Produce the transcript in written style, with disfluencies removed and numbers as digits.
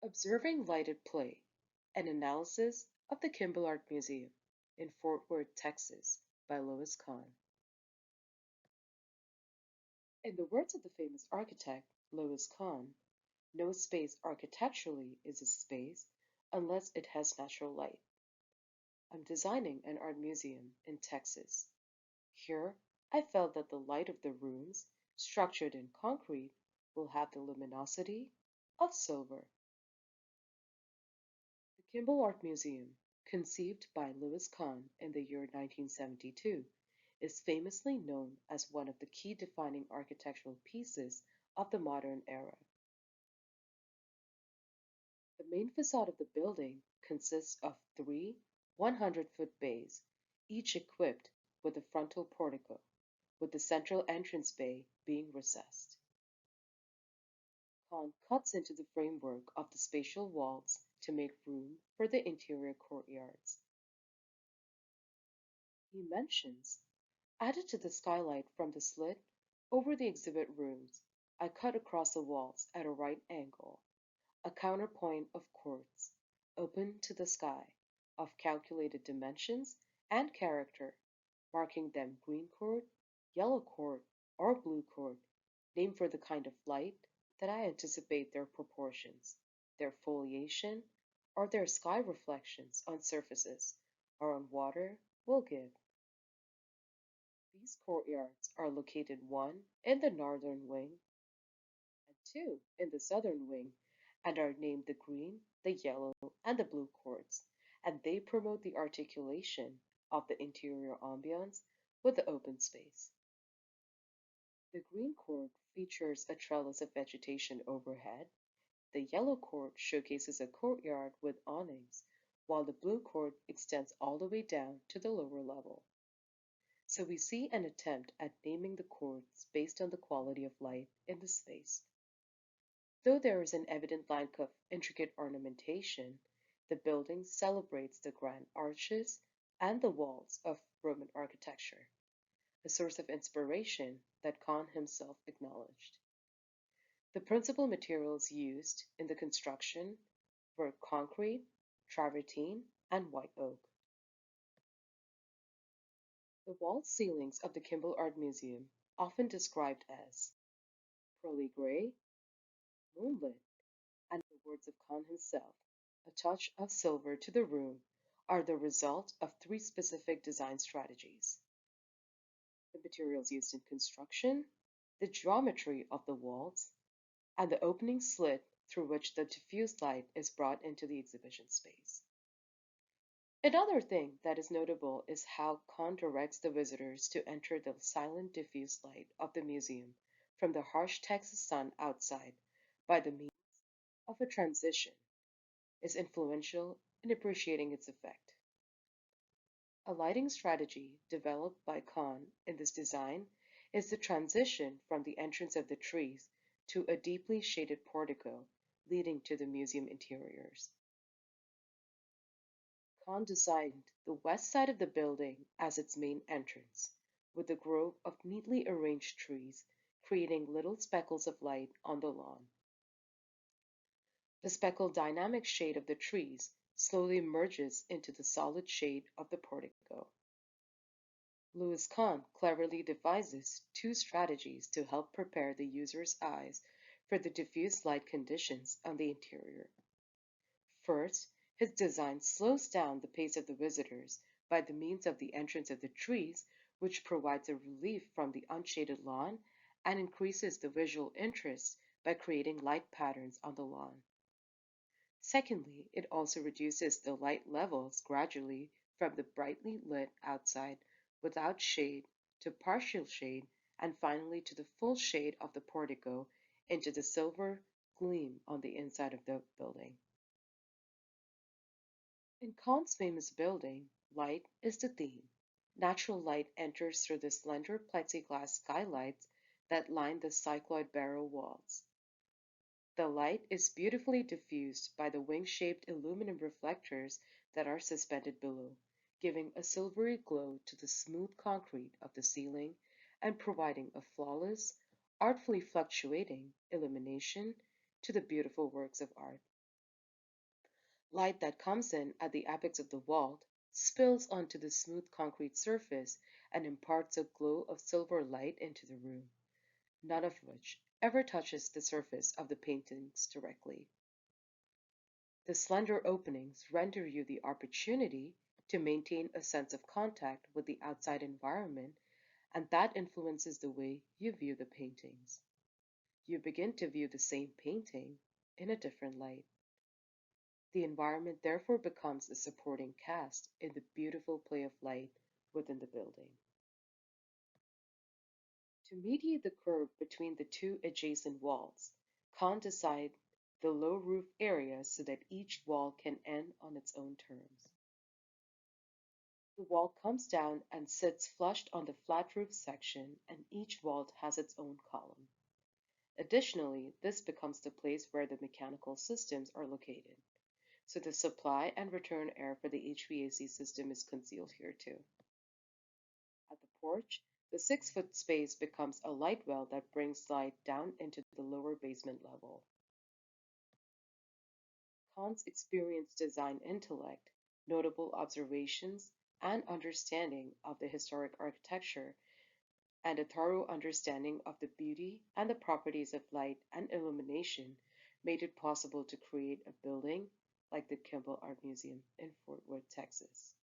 Observing Light at Play, an analysis of the Kimbell Art Museum in Fort Worth, Texas, by Louis Kahn. In the words of the famous architect Louis Kahn, no space architecturally is a space unless it has natural light. I'm designing an art museum in Texas. Here, I felt that the light of the rooms, structured in concrete, will have the luminosity of silver. The Kimbell Art Museum, conceived by Louis Kahn in the year 1972, is famously known as one of the key defining architectural pieces of the modern era. The main facade of the building consists of three 100-foot bays, each equipped with a frontal portico, with the central entrance bay being recessed. Kahn cuts into the framework of the spatial walls to make room for the interior courtyards. He mentions, added to the skylight from the slit over the exhibit rooms, I cut across the walls at a right angle, a counterpoint of quartz, open to the sky, of calculated dimensions and character, marking them green cord, yellow cord, or blue cord, named for the kind of light that I anticipate their proportions, their foliation, or their sky reflections on surfaces or on water will give. These courtyards are located one in the northern wing and two in the southern wing and are named the green, the yellow, and the blue courts, and they promote the articulation of the interior ambience with the open space. The green court features a trellis of vegetation overhead, the yellow court showcases a courtyard with awnings, while the blue court extends all the way down to the lower level. So we see an attempt at naming the courts based on the quality of light in the space. Though there is an evident lack of intricate ornamentation, the building celebrates the grand arches and the walls of Roman architecture, a source of inspiration that Kahn himself acknowledged. The principal materials used in the construction were concrete, travertine, and white oak. The wall ceilings of the Kimbell Art Museum, often described as pearly gray, moonlit, and in the words of Kahn himself, a touch of silver to the room, are the result of three specific design strategies: the materials used in construction, the geometry of the walls, and the opening slit through which the diffuse light is brought into the exhibition space. Another thing that is notable is how Kahn directs the visitors to enter the silent diffuse light of the museum from the harsh Texas sun outside by the means of a transition is influential in appreciating its effect. A lighting strategy developed by Kahn in this design is the transition from the entrance of the trees to a deeply shaded portico leading to the museum interiors. Kahn designed the west side of the building as its main entrance, with a grove of neatly arranged trees creating little speckles of light on the lawn. The speckled dynamic shade of the trees slowly merges into the solid shade of the portico. Louis Kahn cleverly devises two strategies to help prepare the user's eyes for the diffuse light conditions on the interior. First, his design slows down the pace of the visitors by the means of the entrance of the trees, which provides a relief from the unshaded lawn and increases the visual interest by creating light patterns on the lawn. Secondly, it also reduces the light levels gradually from the brightly lit outside without shade to partial shade and finally to the full shade of the portico into the silver gleam on the inside of the building. In Kahn's famous building, light is the theme. Natural light enters through the slender plexiglass skylights that line the cycloid barrel walls. The light is beautifully diffused by the wing-shaped aluminum reflectors that are suspended below, giving a silvery glow to the smooth concrete of the ceiling and providing a flawless, artfully fluctuating illumination to the beautiful works of art. Light that comes in at the apex of the vault spills onto the smooth concrete surface and imparts a glow of silver light into the room, none of which ever touches the surface of the paintings directly. The slender openings render you the opportunity to maintain a sense of contact with the outside environment, and that influences the way you view the paintings. You begin to view the same painting in a different light. The environment therefore becomes a supporting cast in the beautiful play of light within the building. To mediate the curve between the two adjacent walls, Khan designed the low roof area so that each wall can end on its own terms. The wall comes down and sits flush on the flat roof section, and each vault has its own column. Additionally, this becomes the place where the mechanical systems are located, so the supply and return air for the HVAC system is concealed here too. At the porch, the 6-foot space becomes a light well that brings light down into the lower basement level. Kant's experienced design intellect, notable observations, and understanding of the historic architecture, and a thorough understanding of the beauty and the properties of light and illumination made it possible to create a building like the Kimbell Art Museum in Fort Worth, Texas.